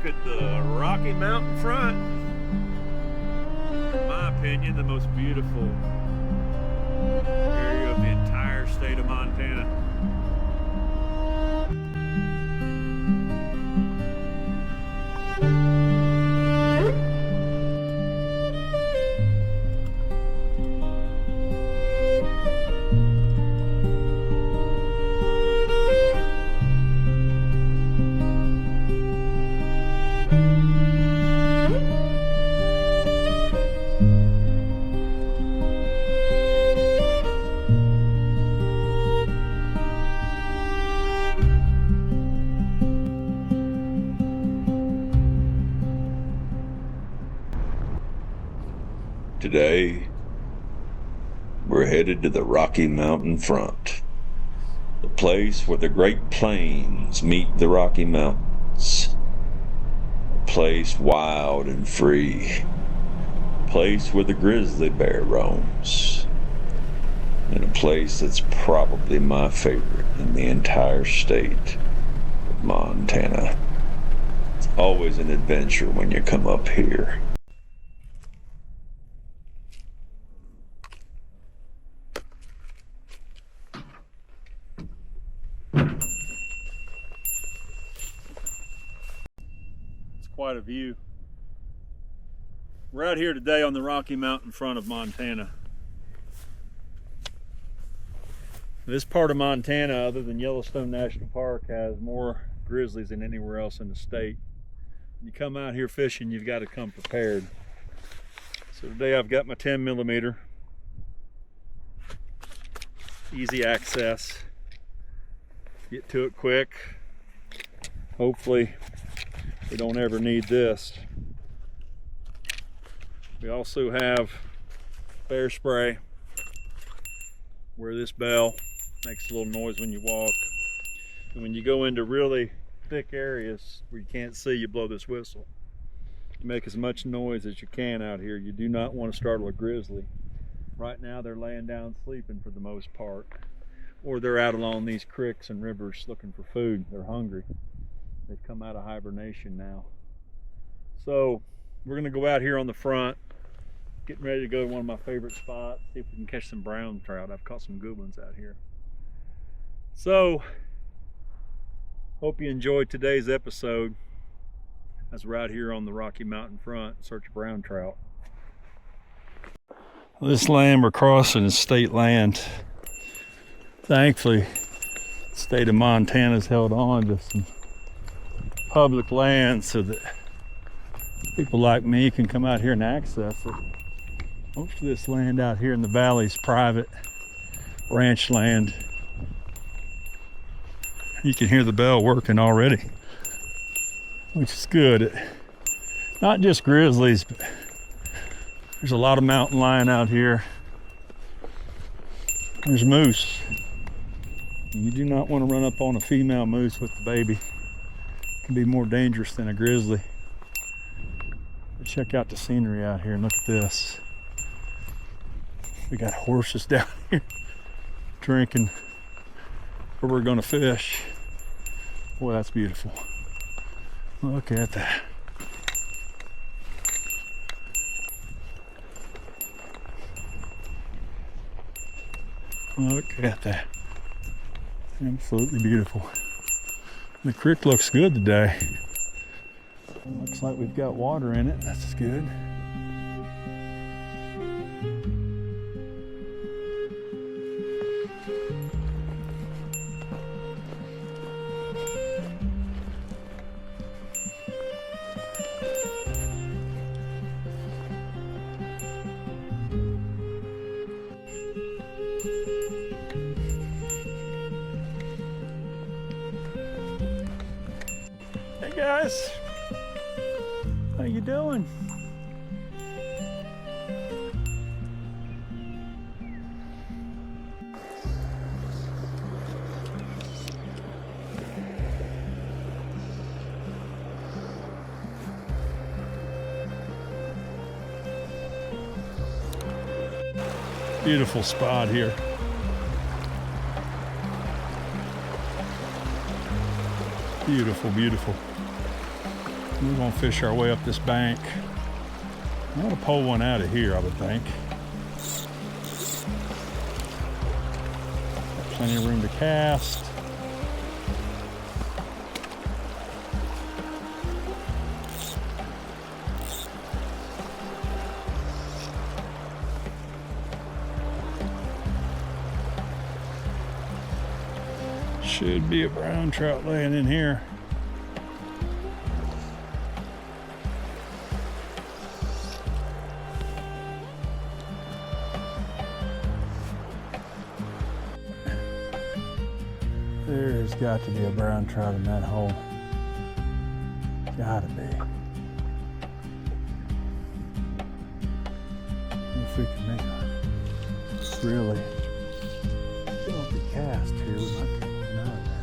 look at the Rocky Mountain front. In my opinion, the most beautiful area of the entire state of Montana. Today, we're headed to the Rocky Mountain front, the place where the Great Plains meet the Rocky Mountains, a place wild and free, a place where the grizzly bear roams, and a place that's probably my favorite in the entire state of Montana. It's always an adventure when you come up here. Quite a view. We're out here today on the Rocky Mountain front of Montana. This part of Montana, other than Yellowstone National Park, has more grizzlies than anywhere else in the state. When you come out here fishing, you've got to come prepared. So today I've got my 10mm, easy access, get to it quick. Hopefully we don't ever need this. We also have bear spray. Wear this bell, makes a little noise when you walk. And when you go into really thick areas where you can't see, you blow this whistle. You make as much noise as you can out here. You do not want to startle a grizzly. Right now they're laying down sleeping for the most part, or they're out along these creeks and rivers looking for food. They're hungry. They've come out of hibernation now. So we're gonna go out here on the front, getting ready to go to one of my favorite spots, see if we can catch some brown trout. I've caught some good ones out here. So, hope you enjoyed today's episode as we're out here on the Rocky Mountain front in search of brown trout. This land we're crossing is state land. Thankfully, the state of Montana's held on to some public land so that people like me can come out here and access it. Most of this land out here in the valley is private ranch land. You can hear the bell working already, which is good. Not just grizzlies, but there's a lot of mountain lion out here. There's moose. You do not want to run up on a female moose with the baby. Can be more dangerous than a grizzly. But check out the scenery out here and look at this. We got horses down here drinking where we're gonna fish. Boy, that's beautiful. Look at that. Look at that. Absolutely beautiful. The creek looks good today. Looks like we've got water in it. That's good. Hey guys, how you doing? Beautiful spot here. Beautiful, beautiful. We're gonna fish our way up this bank. I'm gonna pull one out of here, I would think. Got plenty of room to cast. Should be a brown trout laying in here. There's got to be a brown trout in that hole. Gotta be. If we can make a really filthy cast here, we might get one out of there.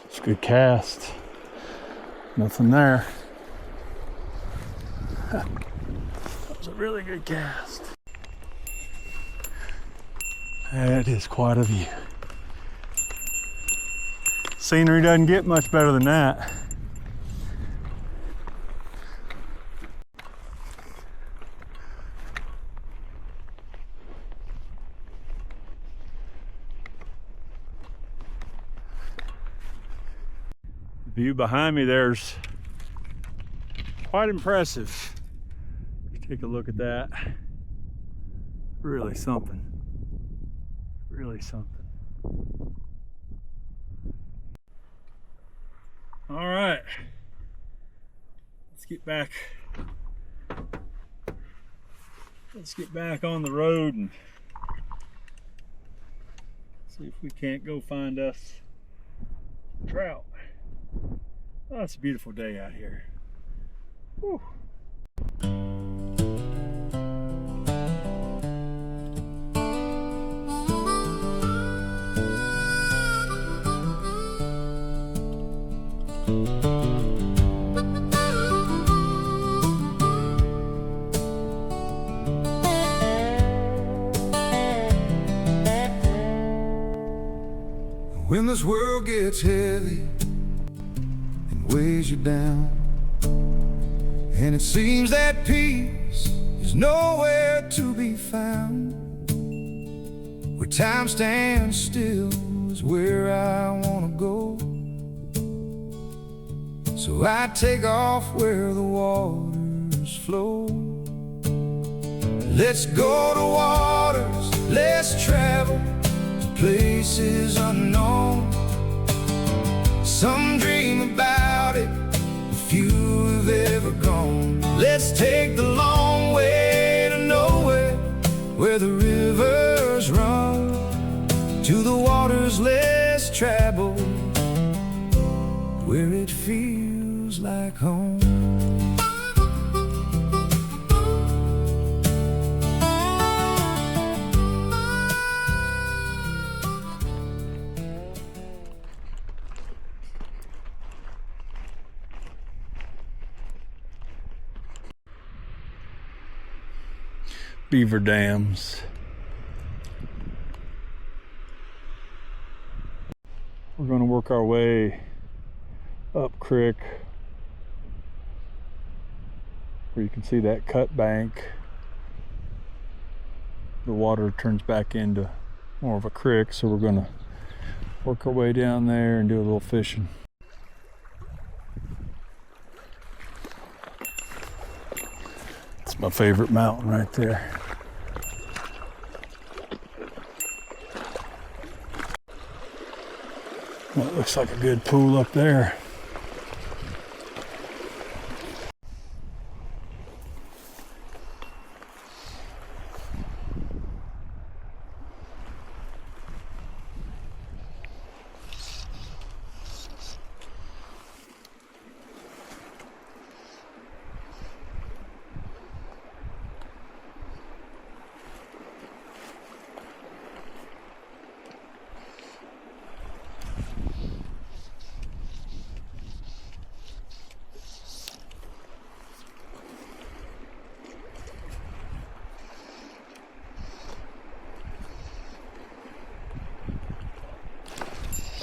It's a good cast. Nothing there. That was a really good cast. That is quite a view. Scenery doesn't get much better than that. View behind me there's quite impressive. Take a look at that. Really something. Really something. All right. Let's get back. Let's get back on the road and see if we can't go find us some trout. Oh, it's a beautiful day out here. Whew. When this world gets heavy and weighs you down, and it seems that peace is nowhere to be found, where time stands still is where I wanna go. So I take off where the waters flow. Let's go to waters, let's travel to places unknown. Some dream about it, a few have ever gone. Let's take the long way to nowhere, where the rivers run. To the waters less traveled, where it feels like home. Beaver dams. We're going to work our way up creek where you can see that cut bank. The water turns back into more of a creek, so we're going to work our way down there and do a little fishing. It's my favorite mountain right there. Well, it looks like a good pool up there.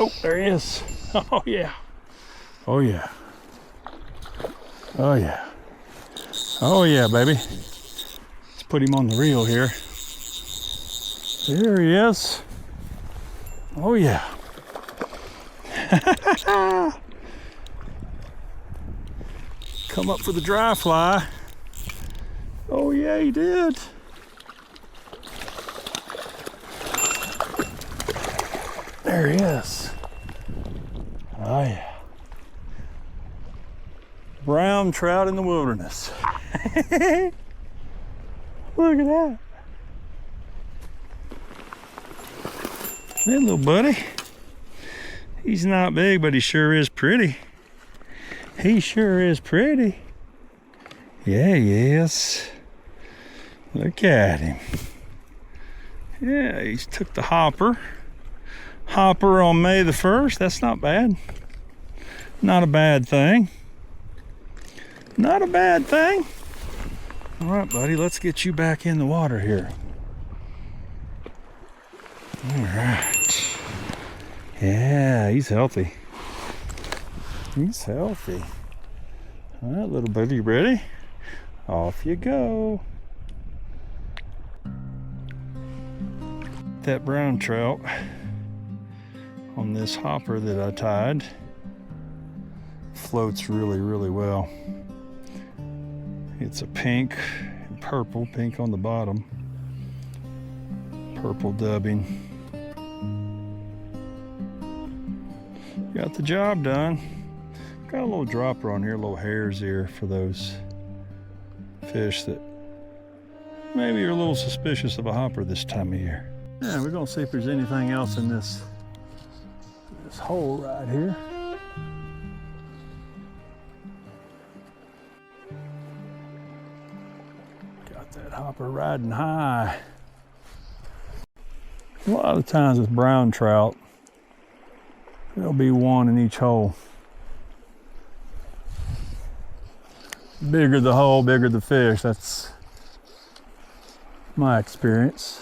Oh, there he is. Oh yeah. Oh yeah. Oh yeah. Oh yeah, baby. Let's put him on the reel here. There he is. Oh yeah. Come up for the dry fly. Oh yeah, he did. There he is. Oh yeah. Brown trout in the wilderness. Look at that. Hey, little buddy. He's not big, but he sure is pretty. He sure is pretty. Yeah, he is. Look at him. Yeah, he's took the hopper. Hopper on May the 1st. That's not bad. Not a bad thing. Not a bad thing. All right, buddy, let's get you back in the water here. All right. Yeah, he's healthy. He's healthy. All right, little buddy, you ready? Off you go. That brown trout on this hopper that I tied floats really, really well. It's a pink and purple, pink on the bottom, purple dubbing. Got the job done. Got a little dropper on here, little hairs here for those fish that maybe are a little suspicious of a hopper this time of year. Yeah, we're gonna see if there's anything else in this hole right here. Got that hopper riding high. A lot of times with brown trout, there'll be one in each hole. Bigger the hole, bigger the fish. That's my experience.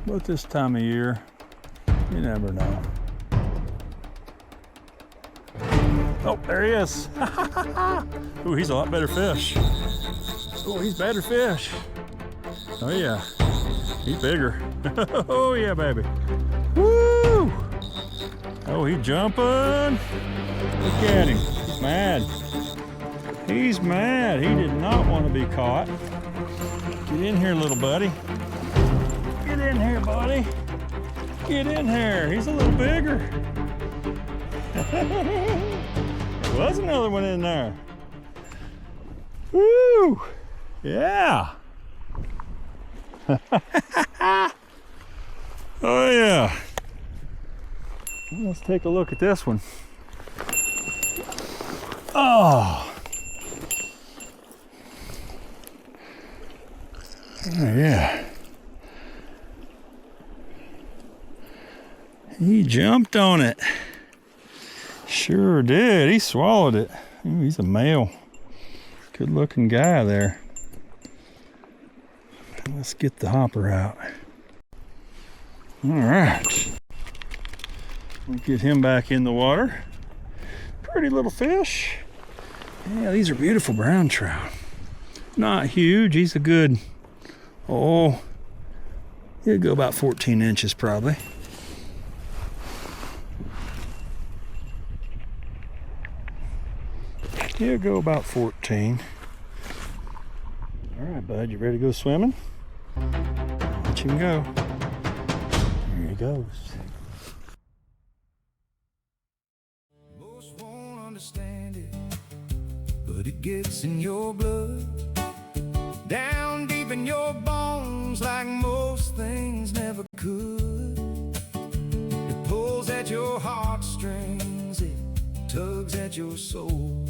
But this time of year, you never know. Oh, there he is. Ooh, he's a lot better fish. Oh, he's better fish. Oh yeah, he's bigger. Oh yeah, baby. Woo! Oh, he's jumping. Look at him. He's mad. He's mad. He did not want to be caught. Get in here, little buddy. Get in here, buddy. Get in here. He's a little bigger. There was another one in there. Woo! Yeah. Oh yeah. Let's take a look at this one. Oh. Oh yeah. He jumped on it. Sure did. He swallowed it. Ooh, he's a male. Good looking guy there. Let's get the hopper out. All right. We'll get him back in the water. Pretty little fish. Yeah, these are beautiful brown trout. Not huge. He's a good, oh, he'll go about 14 inches probably. He'll go about 14. All right, bud, you ready to go swimming? Let him go. Here he goes. Most won't understand it, but it gets in your blood, down deep in your bones like most things never could. It pulls at your heartstrings, it tugs at your soul.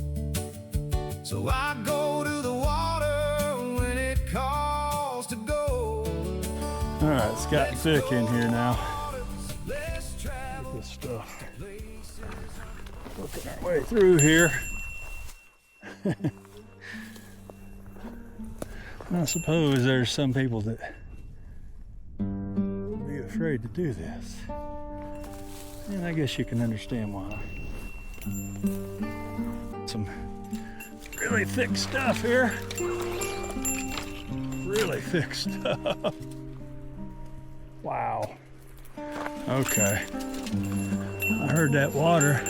So I go to the water when it calls to go. All right, it's gotten thick in here now. Get this stuff. Working our way through here. I suppose there's some people that would be afraid to do this. And I guess you can understand why. Some really thick stuff here. Really thick stuff. Wow. Okay. I heard that water.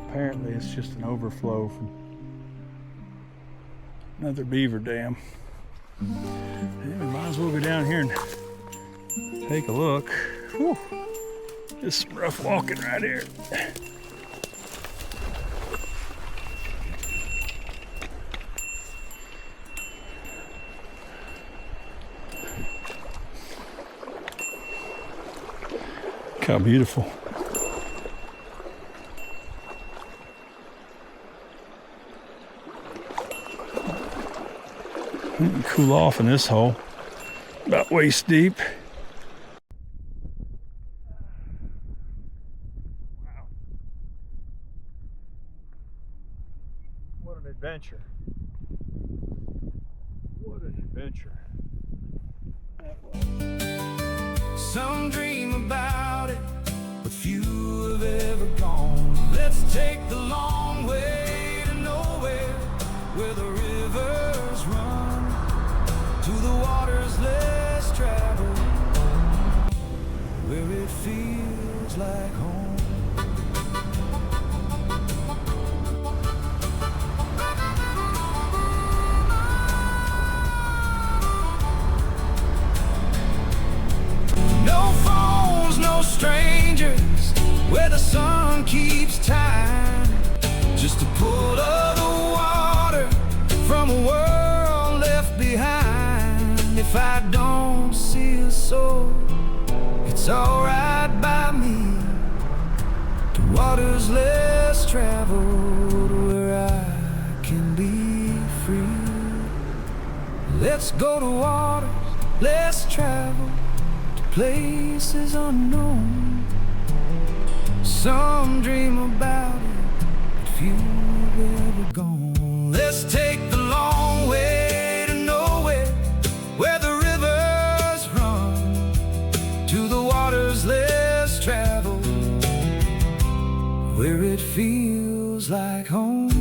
Apparently it's just an overflow from another beaver dam. And we might as well go down here and take a look. Whew. Just some rough walking right here. Look how beautiful. You can cool off in this hole, about waist deep. Wow. What an adventure. What an adventure. That was. Some dream about it, but few have ever gone. Let's take the long way to nowhere, where the rivers run to the waters less traveled, where it feels like home. No phones, no strangers, where the sun keeps time, just a pull of the water from a world left behind. If I don't see a soul, it's alright by me. The water's less traveled, where I can be free. Let's go to waters less traveled, to places unknown. Some dream about it, but few have ever gone. Let's take the long way to nowhere, where the rivers run to the waters less traveled, where it feels like home.